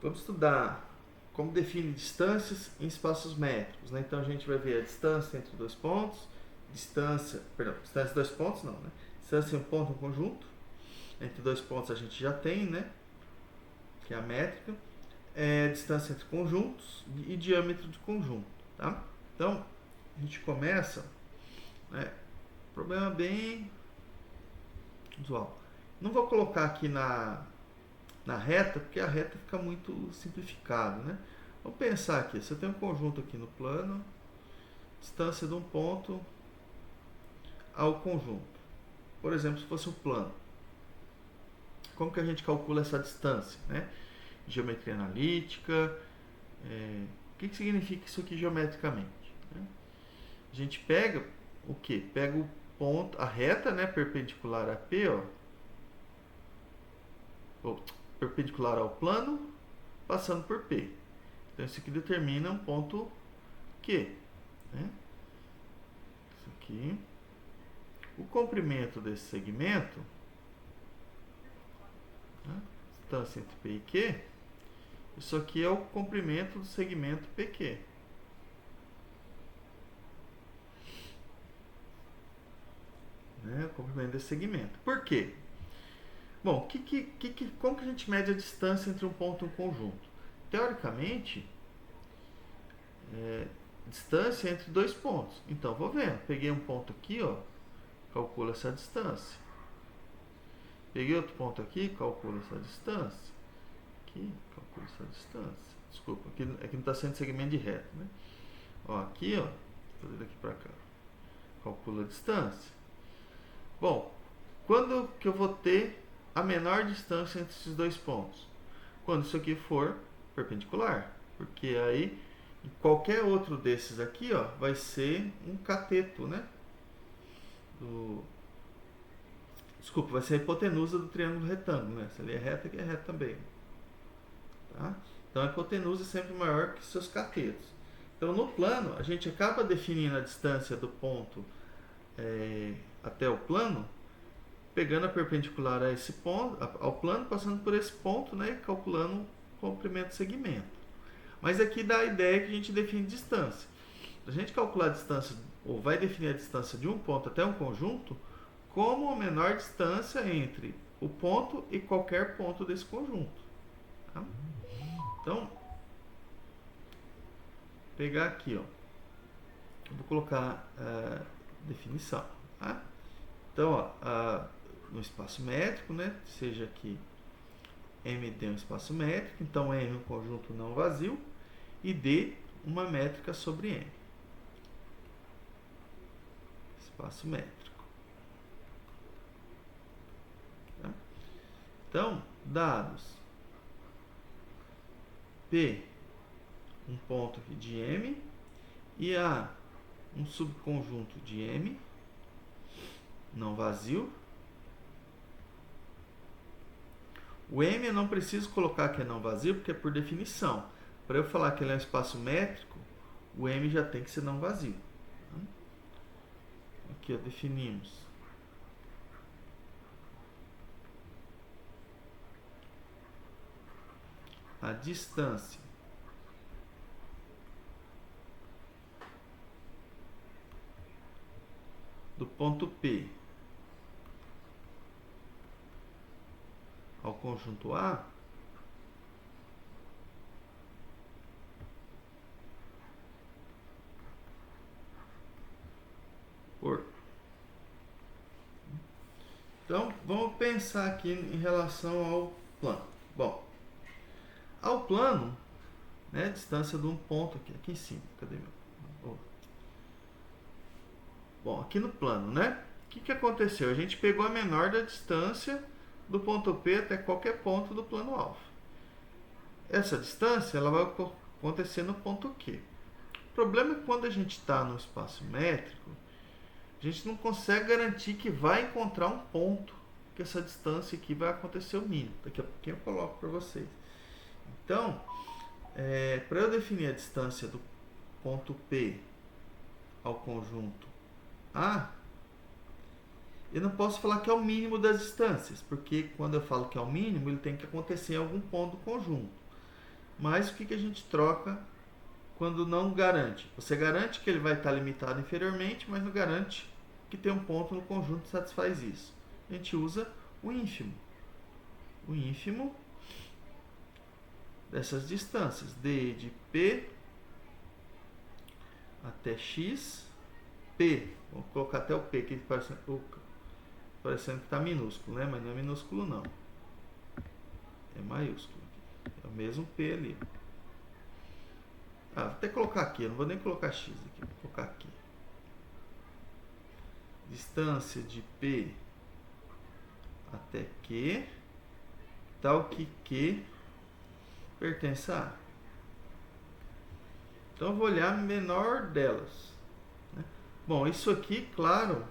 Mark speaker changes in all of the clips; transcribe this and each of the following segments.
Speaker 1: Vamos estudar como define distâncias em espaços métricos, né? Então a gente vai ver a distância entre dois pontos, distância entre dois pontos não, né? Distância em um ponto, um conjunto. Entre dois pontos a gente já tem, né? Que é a métrica. Distância entre conjuntos e diâmetro de conjunto, tá? Então a gente começa, né? Problema bem usual. Não vou colocar aqui na reta, porque a reta fica muito simplificado, né? Vamos pensar aqui, se eu tenho um conjunto aqui no plano, distância de um ponto ao conjunto. Por exemplo, se fosse um plano. Como que a gente calcula essa distância, né? Geometria analítica. O que significa isso aqui geometricamente? Né? A gente pega o que? Pega o ponto, a reta, né, perpendicular a P, perpendicular ao plano, passando por P. Então isso aqui determina um ponto Q, né? Isso aqui. O comprimento desse segmento, né, distância entre P e Q, isso aqui é o comprimento do segmento PQ. Né, o comprimento desse segmento. Por quê? Bom, como que a gente mede a distância entre um ponto e um conjunto? Teoricamente, distância entre dois pontos. Então, vou vendo. Peguei um ponto aqui, calculo essa distância. Peguei outro ponto aqui, calculo essa distância. Aqui, calculo essa distância. Desculpa, aqui não está sendo segmento de reta, né? Aqui, vou fazer daqui para cá. Calculo a distância. Bom, quando que eu vou ter a menor distância entre esses dois pontos? Quando isso aqui for perpendicular. Porque aí, qualquer outro desses aqui, vai ser um cateto, né? Desculpa, vai ser a hipotenusa do triângulo retângulo, né? Se ali é reta, aqui é reta também. Tá? Então a hipotenusa é sempre maior que seus catetos. Então no plano, a gente acaba definindo a distância do ponto até o plano, pegando a perpendicular a esse ponto, ao plano, passando por esse ponto, né, e calculando o comprimento do segmento. Mas aqui dá a ideia que a gente define distância. A gente calcular a distância, ou vai definir a distância de um ponto até um conjunto, como a menor distância entre o ponto e qualquer ponto desse conjunto. Tá? Então, pegar aqui, eu vou colocar a definição. Tá? Então, no espaço métrico, né, seja aqui MD é um espaço métrico, então M é um conjunto não vazio e D uma métrica sobre M. Espaço métrico. Tá? Então, dados P, um ponto aqui de M, e A, um subconjunto de M, não vazio. O M eu não preciso colocar que é não vazio, porque é por definição. Para eu falar que ele é um espaço métrico, o M já tem que ser não vazio. Aqui, definimos a distância do ponto P ao conjunto A por. Então, vamos pensar aqui em relação ao plano. Bom, ao plano, né, distância de um ponto aqui em cima. Cadê meu? Bom, aqui no plano, né? O que aconteceu? A gente pegou a menor da distância do ponto P até qualquer ponto do plano alfa. Essa distância ela vai acontecer no ponto Q. O problema é que quando a gente está no espaço métrico, a gente não consegue garantir que vai encontrar um ponto que essa distância aqui vai acontecer o mínimo. Daqui a pouquinho eu coloco para vocês. Então, para eu definir a distância do ponto P ao conjunto A, eu não posso falar que é o mínimo das distâncias, porque quando eu falo que é o mínimo, ele tem que acontecer em algum ponto do conjunto. mas o que a gente troca quando não garante? Você garante que ele vai estar limitado inferiormente, mas não garante que tem um ponto no conjunto que satisfaz isso. A gente usa o ínfimo. O ínfimo dessas distâncias, d de P até x, P, vamos colocar até o P, que parecendo que está minúsculo, né? Mas não é minúsculo não, é maiúsculo, é o mesmo P ali. Vou até colocar aqui, eu não vou nem colocar x aqui, vou colocar aqui. Distância de P até Q, tal que Q pertence a A. Então eu vou olhar a menor delas, né? Bom, isso aqui, claro,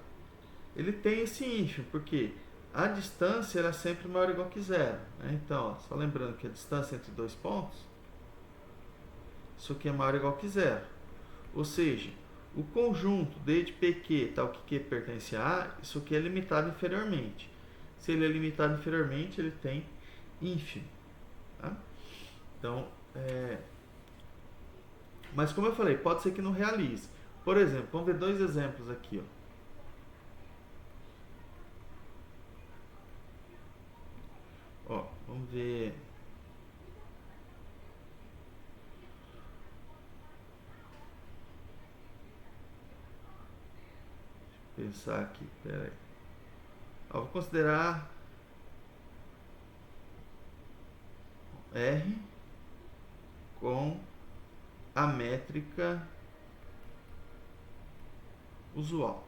Speaker 1: ele tem esse ínfimo, porque a distância era sempre maior ou igual que zero, né? Então, ó, só lembrando que a distância entre dois pontos, isso aqui é maior ou igual que zero. Ou seja, o conjunto d de PQ, tal que Q pertence a A, isso aqui é limitado inferiormente. Se ele é limitado inferiormente, ele tem ínfimo. Tá? Então, mas como eu falei, pode ser que não realize. Por exemplo, vamos ver dois exemplos aqui. Ó, vamos ver. Deixa eu pensar aqui, peraí. Ó, vou considerar R com a métrica usual.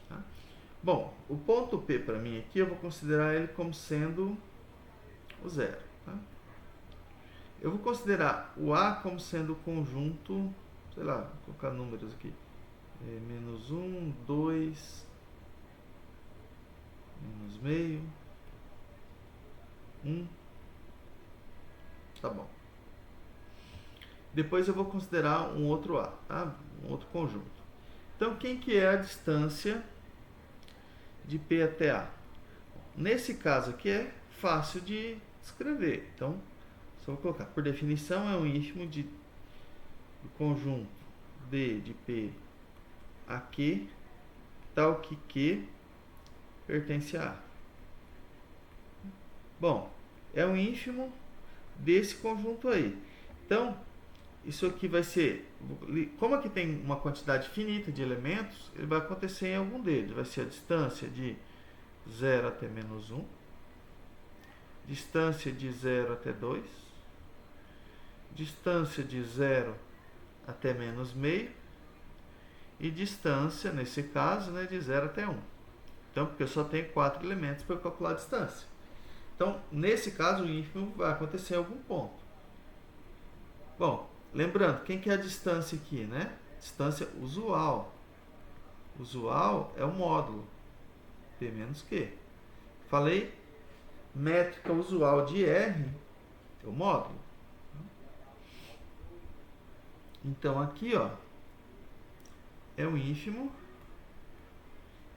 Speaker 1: Tá? Bom, o ponto P para mim aqui, eu vou considerar ele como sendo o zero. Tá? Eu vou considerar o A como sendo o conjunto, sei lá, vou colocar números aqui. Menos 1, 2, menos meio, 1. Tá bom. Depois eu vou considerar um outro A, tá? Um outro conjunto. Então, quem que é a distância de P até A? Nesse caso aqui é fácil de escrever. Então, só vou colocar. Por definição, é um ínfimo do conjunto D de P a Q, tal que Q pertence a A. Bom, é um ínfimo desse conjunto aí. Então, isso aqui vai ser, como aqui tem uma quantidade finita de elementos, ele vai acontecer em algum deles. Vai ser a distância de 0 até menos 1, distância de 0 até 2, distância de 0 até menos meio, e distância, nesse caso, né, de 0 até 1. Então, porque eu só tenho 4 elementos para calcular a distância. Então, nesse caso, o ínfimo vai acontecer em algum ponto. Bom, lembrando, quem que é a distância aqui, né? Distância usual. Usual é o módulo P menos Q. Falei, métrica usual de R é o módulo. Então, aqui, ó, é o ínfimo.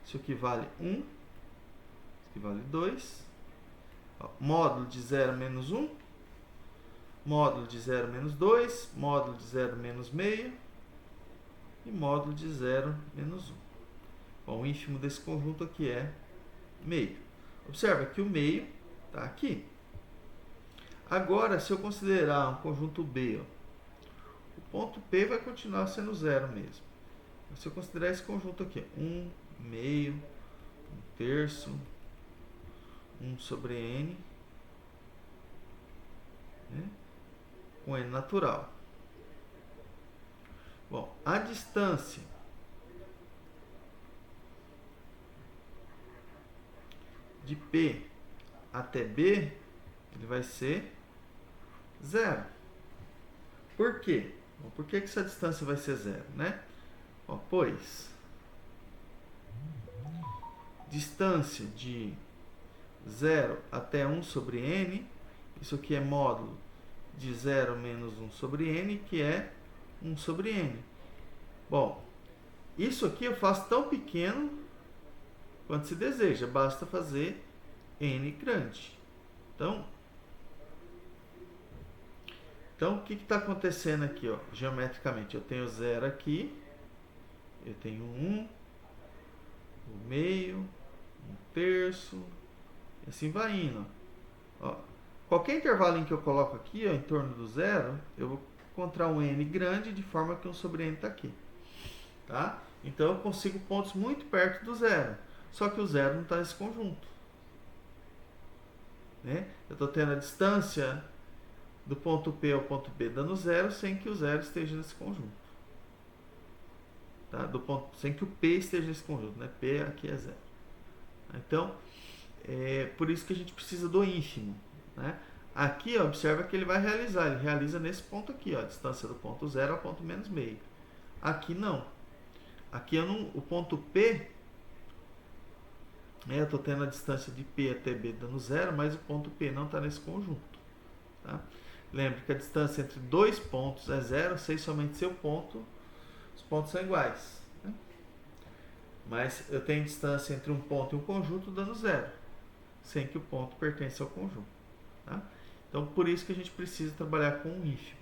Speaker 1: Isso aqui vale 1. Isso aqui vale 2. Ó, módulo de 0 menos 1. Módulo de 0 menos 2. Módulo de 0 menos meio. E módulo de 0 menos 1. Bom, o ínfimo desse conjunto aqui é meio. Observa que o meio está aqui. Agora, se eu considerar um conjunto B, ó, o ponto P vai continuar sendo 0 mesmo. Se eu considerar esse conjunto aqui, 1, meio, 1 terço, 1 sobre N, né, com N natural. Bom, a distância de P até B, ele vai ser 0. Por quê? Bom, por que essa distância vai ser 0, né? Ó, pois distância de 0 até 1 sobre N, isso aqui é módulo de 0 menos 1 sobre N, que é 1 sobre N. Bom, isso aqui eu faço tão pequeno quanto se deseja, basta fazer N grande. Então, Então, o que está acontecendo aqui, ó, geometricamente? Eu tenho 0 aqui, eu tenho 1, o meio, 1/3, e assim vai indo. Ó, qualquer intervalo em que eu coloco aqui, ó, em torno do 0, eu vou encontrar um n grande de forma que 1 sobre n está aqui. Tá? Então eu consigo pontos muito perto do 0. Só que o 0 não está nesse conjunto. Né? Eu estou tendo a distância do ponto P ao ponto B dando 0 sem que o 0 esteja nesse conjunto. Tá? Sem que o P esteja nesse conjunto. Né? P aqui é 0. Então, é por isso que a gente precisa do ínfimo. Né? Aqui, ó, observa que ele vai realizar. Ele realiza nesse ponto aqui, ó, a distância do ponto 0 ao ponto menos meio. Aqui não. Aqui o ponto P, eu estou tendo a distância de P até B dando 0, mas o ponto P não está nesse conjunto. Tá? Lembre que a distância entre dois pontos é 0, sem somente seu ponto, os pontos são iguais. Né? Mas eu tenho distância entre um ponto e um conjunto dando 0, sem que o ponto pertença ao conjunto. Tá? Então, por isso que a gente precisa trabalhar com um ínfimo.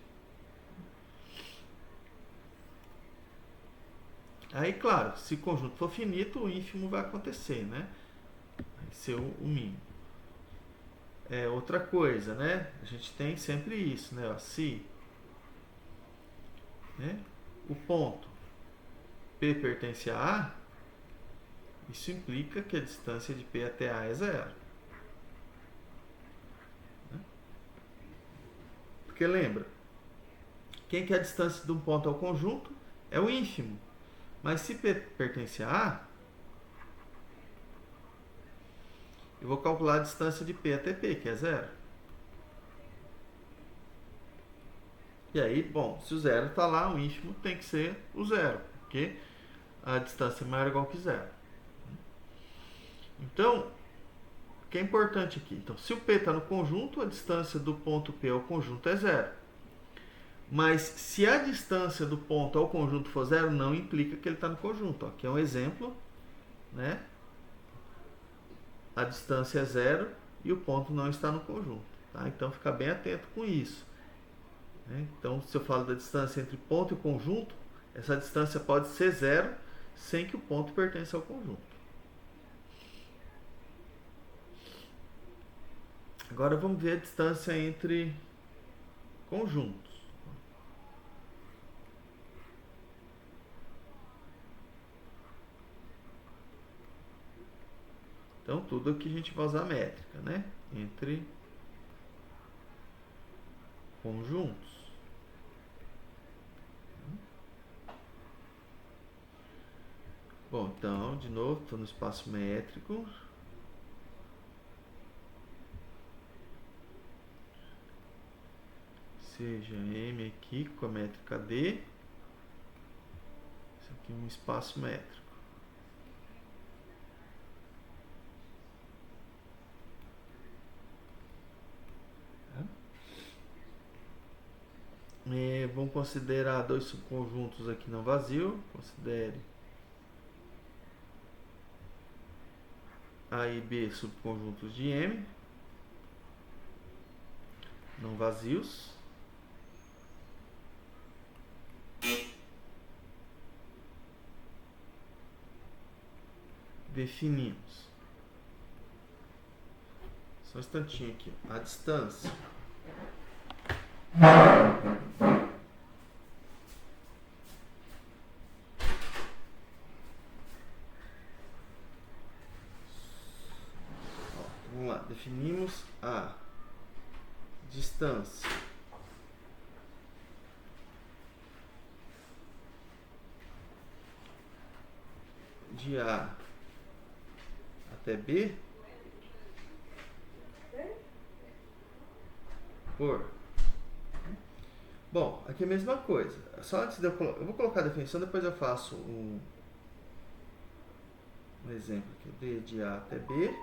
Speaker 1: Aí, claro, se o conjunto for finito, o ínfimo vai acontecer, né? Vai ser o mínimo. Outra coisa, né? A gente tem sempre isso, né? Ó, se, né, o ponto P pertence a A, isso implica que a distância de P até A é 0. Né? Porque lembra, quem que é a distância de um ponto ao conjunto é o ínfimo. Mas se P pertence a A, eu vou calcular a distância de P até P, que é 0. E aí, bom, se o 0 está lá, o ínfimo tem que ser o 0, porque a distância é maior ou igual que 0. Então, o que é importante aqui? Então, se o P está no conjunto, a distância do ponto P ao conjunto é 0. Mas se a distância do ponto ao conjunto for 0, não implica que ele está no conjunto. Aqui é um exemplo, né? A distância é 0 e o ponto não está no conjunto. Tá? Então, fica bem atento com isso. Né? Então, se eu falo da distância entre ponto e conjunto, essa distância pode ser 0 sem que o ponto pertença ao conjunto. Agora vamos ver a distância entre conjuntos. Então, tudo aqui a gente vai usar métrica, né? Entre conjuntos. Bom, então, de novo, estou no espaço métrico. Seja M aqui com a métrica D. Isso aqui é um espaço métrico. Vamos considerar dois subconjuntos aqui não vazio. Considere A e B subconjuntos de M não vazios. Definimos. Só um instantinho aqui. A distância vamos lá, definimos a distância de A até B por... Bom, aqui é a mesma coisa. Só antes de eu vou colocar a definição, depois eu faço um exemplo aqui. D de A até B.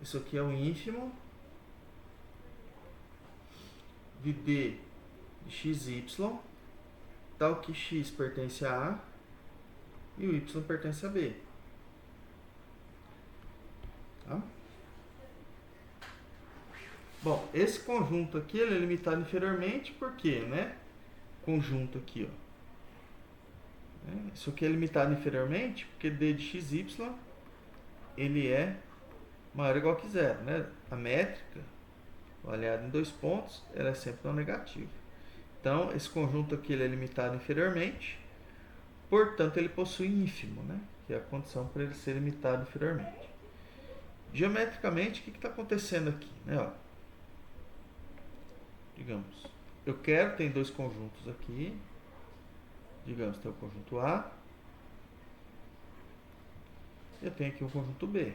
Speaker 1: Isso aqui é um ínfimo de D de xy, tal que x pertence a A e o y pertence a B. Tá? Bom, esse conjunto aqui ele é limitado inferiormente porque, né? Conjunto aqui, ó. Isso aqui é limitado inferiormente porque d de xy ele é maior ou igual que zero, né? A métrica, avaliada em 2 pontos, ela é sempre não negativa. Então, esse conjunto aqui ele é limitado inferiormente, portanto, ele possui ínfimo, né? Que é a condição para ele ser limitado inferiormente. Geometricamente, o que está acontecendo aqui? Né? Ó, digamos, eu quero, tem dois conjuntos aqui. Digamos, tem o conjunto A. Eu tenho aqui o conjunto B.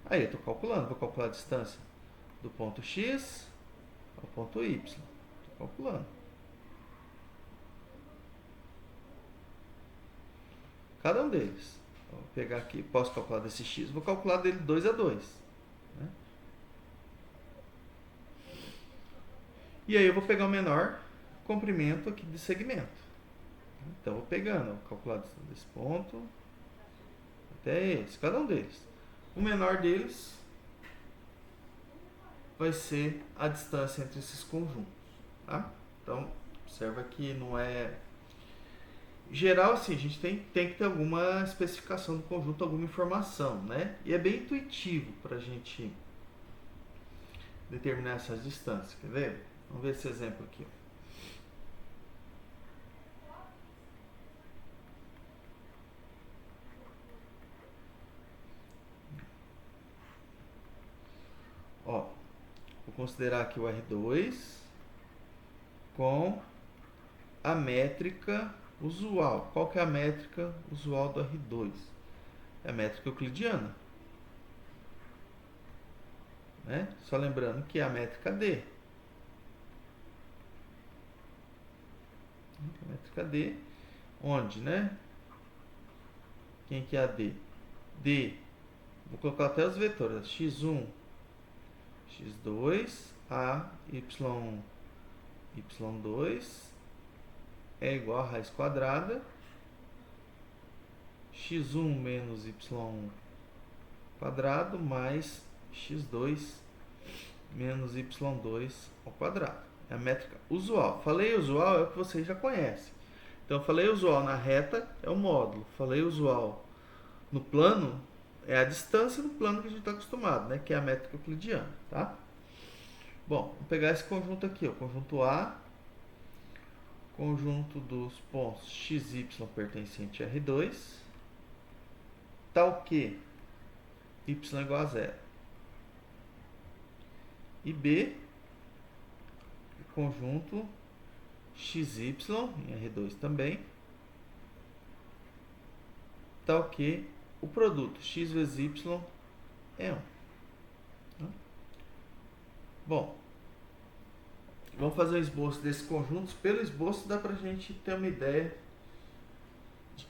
Speaker 1: Aí eu estou calculando, vou calcular a distância do ponto X ao ponto Y. Estou calculando. Cada um deles. Vou pegar aqui, posso calcular desse X, vou calcular dele 2 a 2. Né? E aí eu vou pegar o menor comprimento aqui de segmento. Então eu vou pegando, vou calcular desse ponto até esse, cada um deles. O menor deles vai ser a distância entre esses conjuntos. Tá? Então, observa que não é... Geral, assim, a gente tem que ter alguma especificação do conjunto, alguma informação, né? E é bem intuitivo para a gente determinar essas distâncias. Quer ver? Vamos ver esse exemplo aqui. Ó, vou considerar aqui o R2 com a métrica usual. Qual que é a métrica usual do R2? É a métrica euclidiana. Né? Só lembrando que é a métrica D. A métrica D, onde, né? Quem que é a D? D, vou colocar até os vetores. X1, X2, A, Y2 é igual a raiz quadrada x1 menos y quadrado mais x2 menos y2 ao quadrado. É a métrica usual. Falei usual é o que vocês já conhecem. Então, falei usual na reta é o módulo. Falei usual no plano é a distância no plano que a gente está acostumado, né? Que é a métrica euclidiana, tá? Bom, vamos pegar esse conjunto aqui, o conjunto A, conjunto dos pontos x, y pertencente a R2, tal que y igual a zero. E B, conjunto XY, em R2 também, tal que o produto x vezes y é 1. Bom, vamos fazer o esboço desses conjuntos. Pelo esboço dá pra gente ter uma ideia de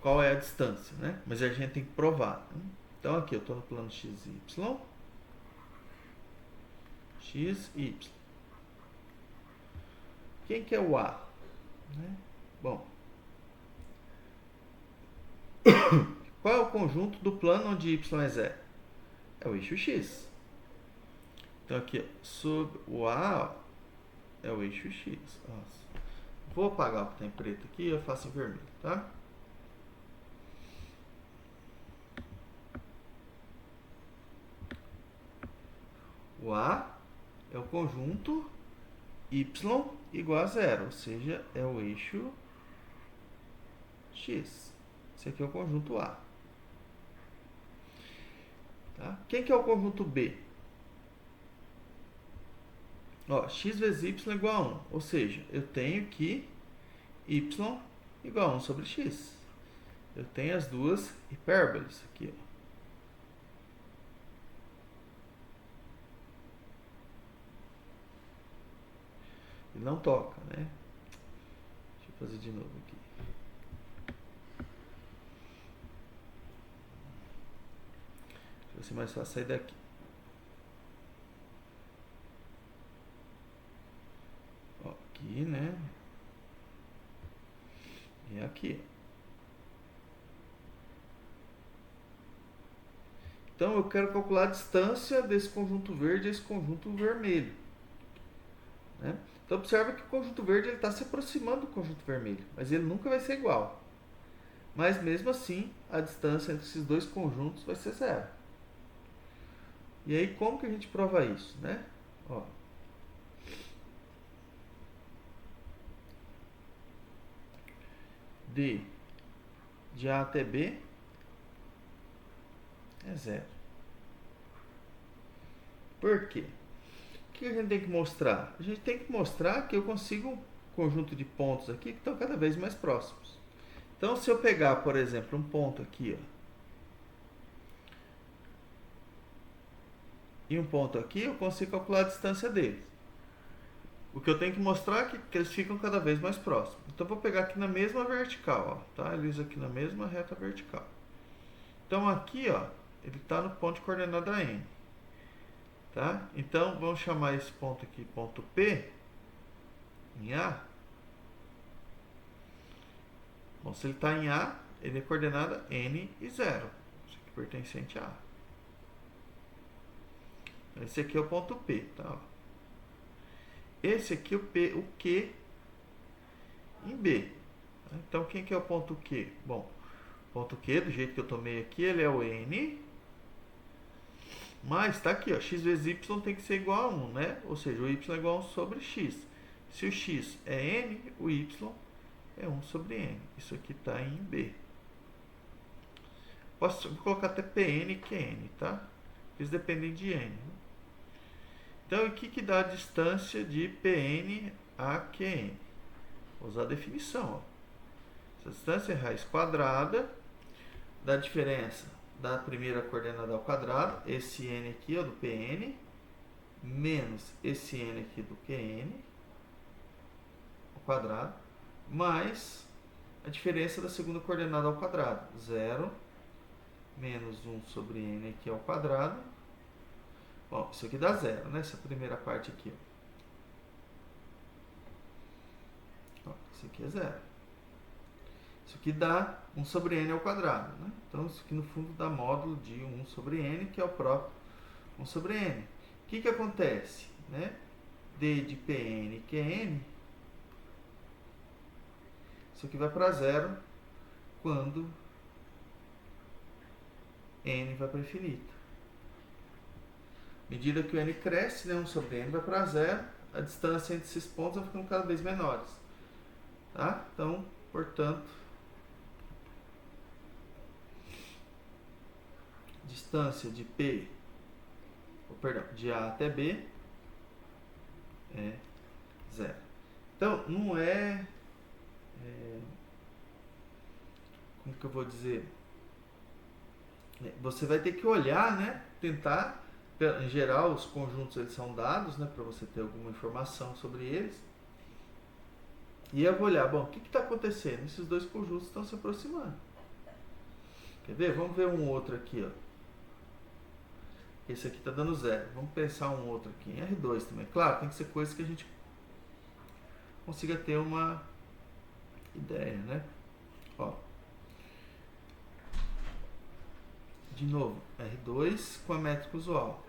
Speaker 1: qual é a distância, né? Mas a gente tem que provar. Né? Então aqui eu estou no plano XY, XY. Quem que é o A? Né? Bom, qual é o conjunto do plano onde Y é zero? É o eixo X. Então aqui, sobre o A, ó, é o eixo X. Nossa. Vou apagar o que tem preto aqui e eu faço em vermelho, tá? O A é o conjunto Y igual a zero, ou seja, é o eixo X. Esse aqui é o conjunto A. Tá? Quem que é o conjunto B? Ó, x vezes y igual a 1. Ou seja, eu tenho que y igual a 1 sobre x. Eu tenho as duas hipérboles aqui. Ó. Ele não toca, né? Deixa eu fazer de novo aqui. Vai ser mais fácil sair daqui. Ó, aqui, né? E aqui. Então eu quero calcular a distância desse conjunto verde a esse conjunto vermelho, né? Então observa que o conjunto verde está se aproximando do conjunto vermelho, mas ele nunca vai ser igual. Mas mesmo assim, a distância entre esses dois conjuntos vai ser zero. E aí como que a gente prova isso, né? Ó. D de A até B é zero. Por quê? O que a gente tem que mostrar? A gente tem que mostrar que eu consigo um conjunto de pontos aqui que estão cada vez mais próximos. Então, se eu pegar, por exemplo, um ponto aqui, ó, e um ponto aqui, eu consigo calcular a distância deles. O que eu tenho que mostrar é que eles ficam cada vez mais próximos. Então, eu vou pegar aqui na mesma vertical, ó, tá? Eles aqui na mesma reta vertical. Então, aqui, ó, ele está no ponto de coordenada N. Tá? Então, vamos chamar esse ponto aqui ponto P, em A. Bom, se ele está em A, ele é coordenada N e 0. Isso aqui pertencente a A. Esse aqui é o ponto P, tá? Esse aqui é o Q em B. Então, quem que é o ponto Q? Bom, o ponto Q, do jeito que eu tomei aqui, ele é o N. Mas está aqui, ó, x vezes y tem que ser igual a 1, né? Ou seja, o y é igual a 1 sobre x. Se o x é n, o y é 1 sobre n. Isso aqui está em B. Vou colocar até Pn, que é n, tá? Eles dependem de n. Então, o que dá a distância de Pn a Qn? Vou usar a definição. Ó. Essa distância é raiz quadrada da diferença da primeira coordenada ao quadrado, esse n aqui, ó, do Pn, menos esse n aqui do Qn, ao quadrado, mais a diferença da segunda coordenada ao quadrado, 0 menos 1 sobre n aqui ao quadrado. Bom, isso aqui dá 0, né? Essa primeira parte aqui. Ó, isso aqui é 0. Isso aqui dá 1 sobre n ao quadrado, né? Então, isso aqui no fundo dá módulo de 1 sobre n, que é o próprio 1 sobre n. O que acontece? Né? D de Pn, que é n, isso aqui vai para 0 quando n vai para infinito. À medida que o n cresce, né, 1 sobre n vai para 0, a distância entre esses pontos vai ficando cada vez menores. Tá? Então, portanto, distância de P, de A até B é 0. Então, não como que eu vou dizer? Você vai ter que olhar, né? Tentar, em geral, os conjuntos eles são dados, né? Para você ter alguma informação sobre eles. E eu vou olhar, bom, o que está acontecendo? Esses dois conjuntos estão se aproximando. Quer ver? Vamos ver um outro aqui, ó. Esse aqui está dando 0. Vamos pensar um outro aqui, em R2 também. Claro, tem que ser coisas que a gente consiga ter uma ideia, né? Ó. De novo, R2 com a métrica usual.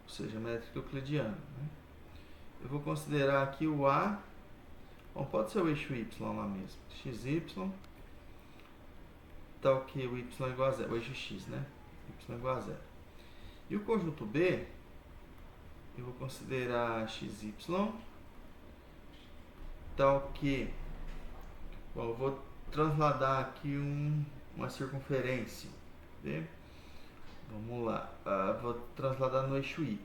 Speaker 1: Ou seja, a métrica euclidiana. Né? Eu vou considerar aqui o A. Bom, pode ser o eixo Y lá mesmo. XY. Tal que o Y é igual a 0. O eixo X, né? Y é igual a 0. E o conjunto B, eu vou considerar XY. Tal que, bom, eu vou transladar aqui uma circunferência. Né? Vamos lá. Vou transladar no eixo Y.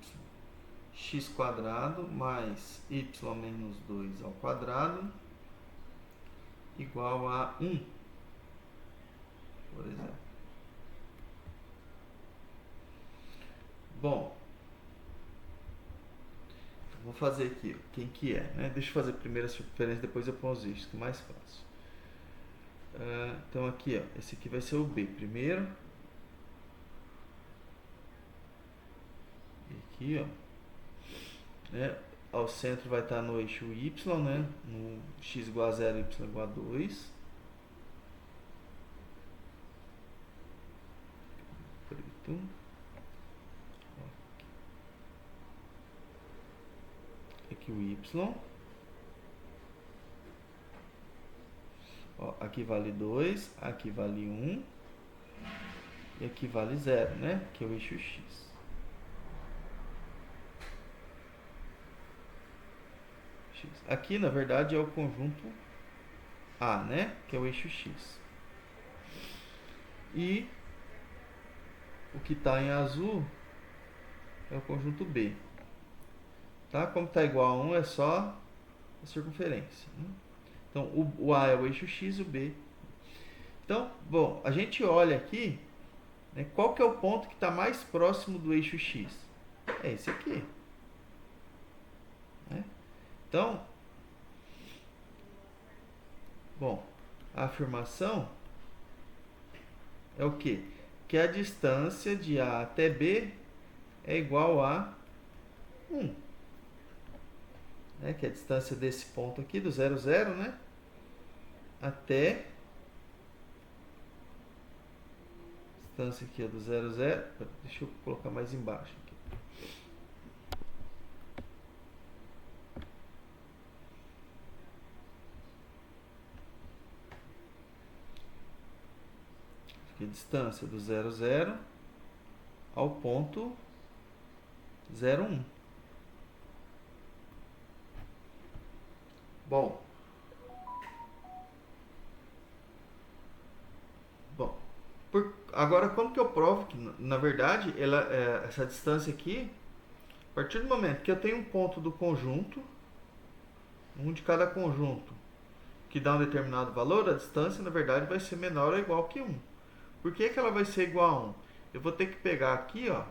Speaker 1: X quadrado mais y menos 2 ao quadrado igual a 1, por exemplo. Bom, então vou fazer aqui quem que é, né? Deixa eu fazer primeiro a circunferência, depois eu ponho os eixos, que é mais fácil. Então aqui, ó, esse aqui vai ser o B primeiro. E aqui, ó, né? o centro vai estar no eixo y, né? No x igual a 0, y igual a 2. Preto. Aqui o y. Ó, aqui vale 2, aqui vale 1. E aqui vale 0, né? Que é o eixo x. Aqui, na verdade, é o conjunto A, né? Que é o eixo x. E o que está em azul é o conjunto B. Tá? Como está igual a 1, é só a circunferência. Né? Então, o A é o eixo x e o B. Então, bom, a gente olha aqui, né, qual que é o ponto que está mais próximo do eixo x? É esse aqui. Né? Então, bom, a afirmação é o quê? Que a distância de A até B é igual a 1. Né? Que é a distância desse ponto aqui, do 0, 0, né? Até... distância aqui é do 0, 0. Deixa eu colocar mais embaixo aqui. Aqui a distância do 0, 0 ao ponto 0, 1. Bom, agora como que eu provo que, na verdade, essa distância aqui, a partir do momento que eu tenho um ponto do conjunto, um de cada conjunto, que dá um determinado valor, a distância, na verdade, vai ser menor ou igual que 1. Por que ela vai ser igual a 1? Eu vou ter que pegar aqui, ó,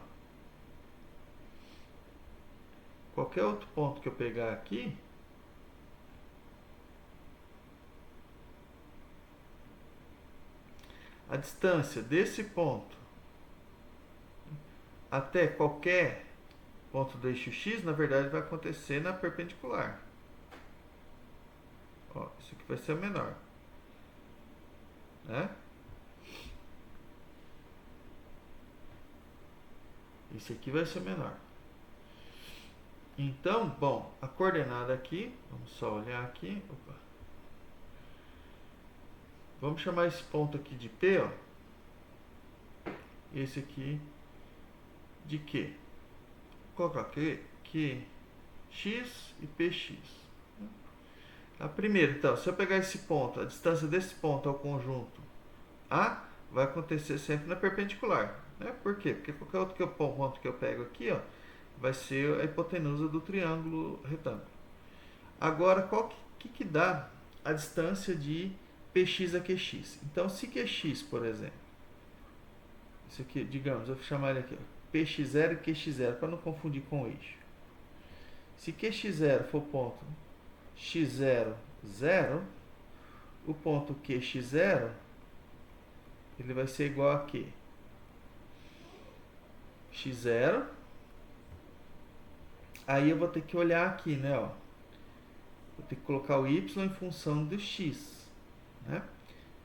Speaker 1: qualquer outro ponto que eu pegar aqui, a distância desse ponto até qualquer ponto do eixo x, na verdade, vai acontecer na perpendicular. Ó, isso aqui vai ser o menor. Né? Esse aqui vai ser menor. Então, bom, a coordenada aqui, vamos só olhar aqui. Opa. Vamos chamar esse ponto aqui de P, ó. Esse aqui de Q. Vou colocar QX e PX. Primeiro, então, se eu pegar esse ponto, a distância desse ponto ao conjunto A vai acontecer sempre na perpendicular. Né? Por quê? Porque qualquer outro ponto que eu pego aqui, ó, vai ser a hipotenusa do triângulo retângulo. Agora, qual que dá a distância de PX a QX? Então, se QX, por exemplo, isso aqui, digamos, eu vou chamar ele aqui, ó, PX0 e QX0, para não confundir com o eixo. Se QX0 for o ponto x0, 0, o ponto QX0, ele vai ser igual a quê? X0. Aí eu vou ter que olhar aqui, né? Ó. Vou ter que colocar o y em função do x. Né?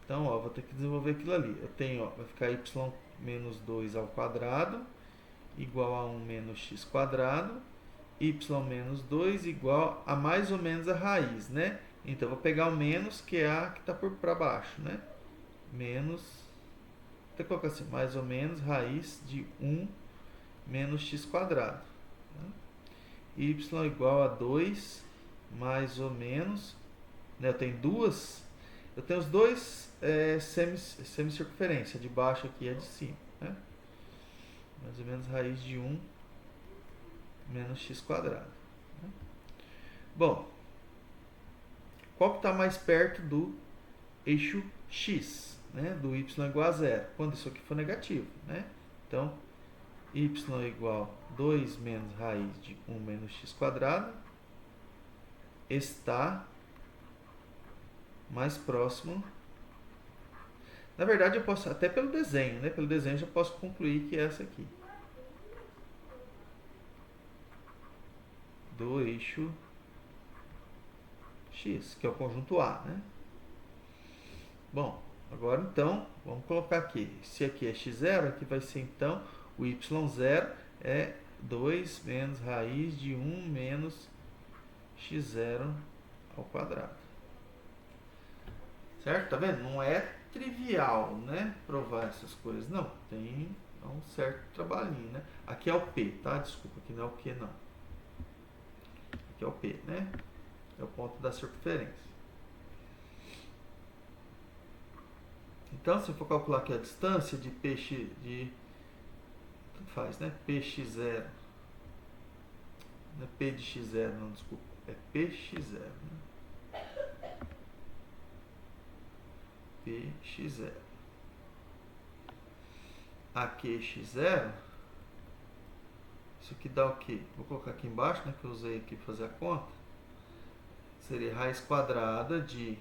Speaker 1: Então, ó, vou ter que desenvolver aquilo ali. Eu tenho, ó, vai ficar y menos 2 ao quadrado igual a 1 menos x quadrado. Y menos 2 igual a mais ou menos a raiz, né? Então, eu vou pegar o menos, que é a que está para baixo, né? Menos, vou colocar assim, mais ou menos raiz de 1 menos x quadrado. Né? Y igual a 2 mais ou menos, né? Eu tenho os dois semicircunferência, de baixo aqui e a de cima, né? Mais ou menos raiz de 1 menos x quadrado. Né? Bom, qual que está mais perto do eixo x, né? Do y igual a 0, quando isso aqui for negativo, né? Então, y igual a 2 menos raiz de 1 menos x quadrado está mais próximo. Na verdade, eu posso, até pelo desenho, né? Pelo desenho eu já posso concluir que é essa aqui. do eixo X, que é o conjunto A, né? Bom, agora então, vamos colocar aqui. Se aqui é x0, aqui vai ser então o y0 é 2 menos raiz de 1 menos x0 ao quadrado. Certo? Tá vendo? Não é trivial, né? Provar essas coisas. Não, tem um certo trabalhinho, né? Aqui é o P, tá? Desculpa, aqui não é o Q, não. Aqui é o P, né? É o ponto da circunferência. Então, se eu for calcular aqui a distância de px de tanto faz, né? Px0. Não é p de x0, não, desculpa. É px0, né? Px0. Aqui x0. Isso aqui dá o quê? Vou colocar aqui embaixo, né? Que eu usei aqui para fazer a conta. Seria raiz quadrada de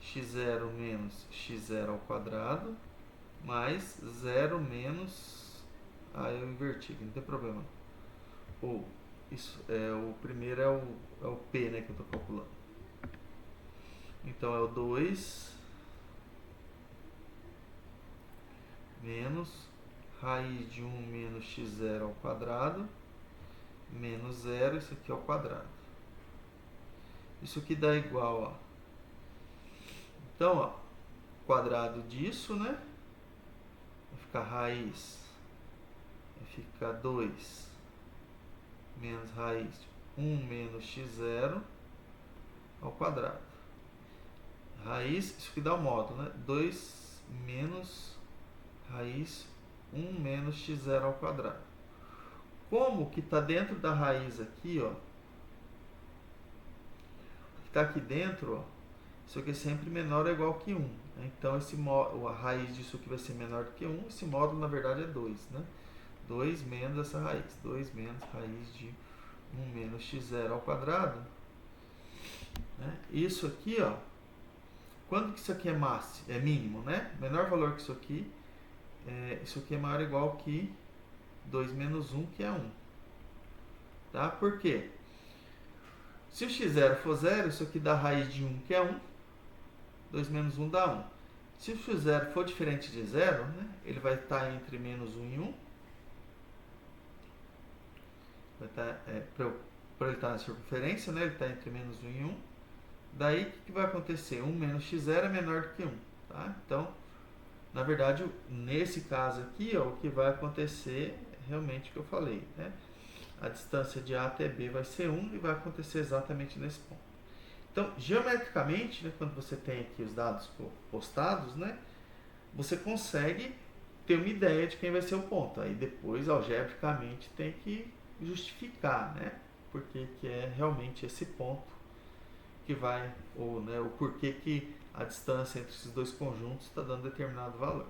Speaker 1: x0 menos x0 ao quadrado mais 0 menos... Ah, eu inverti, não tem problema. Ou, isso, o primeiro é o P, né, que eu estou calculando. Então, é o 2 menos raiz de 1 menos x0 ao quadrado menos 0, isso aqui ao quadrado. Isso aqui dá igual, ó. Então, ó, quadrado disso, né? Vai ficar raiz, vai ficar 2 menos raiz de 1 menos x0 ao quadrado. Raiz, isso aqui dá o módulo, né? 2 menos raiz 1 menos x0 ao quadrado. Como que está dentro da raiz aqui, ó, que está aqui dentro, ó, isso aqui é sempre menor ou igual que 1. Né? Então, a raiz disso aqui vai ser menor do que 1. Esse módulo, na verdade, é 2. Né? 2 menos essa raiz. 2 menos raiz de 1 menos x0 ao quadrado. Né? Isso aqui, ó, quando que isso aqui é máximo? É mínimo, né? Menor valor que isso aqui é maior ou igual que 2 menos 1, que é 1. Tá? Por quê? Se o x0 for 0, isso aqui dá raiz de 1, que é 1. 2 menos 1 dá 1. Se o x0 for diferente de 0, né, ele vai estar entre menos 1 e 1. Vai estar, para ele estar na circunferência, né, ele está entre menos 1 e 1. Daí, o que vai acontecer? 1 menos x0 é menor do que 1. Tá? Então, na verdade, nesse caso aqui, ó, o que vai acontecer é realmente o que eu falei. Né? A distância de A até B vai ser 1 e vai acontecer exatamente nesse ponto. Então, geometricamente, né, quando você tem aqui os dados postados, né, você consegue ter uma ideia de quem vai ser o ponto. Aí depois, algebricamente, tem que justificar, né, porque que é realmente esse ponto que vai, ou, né, o porquê que a distância entre esses dois conjuntos está dando determinado valor.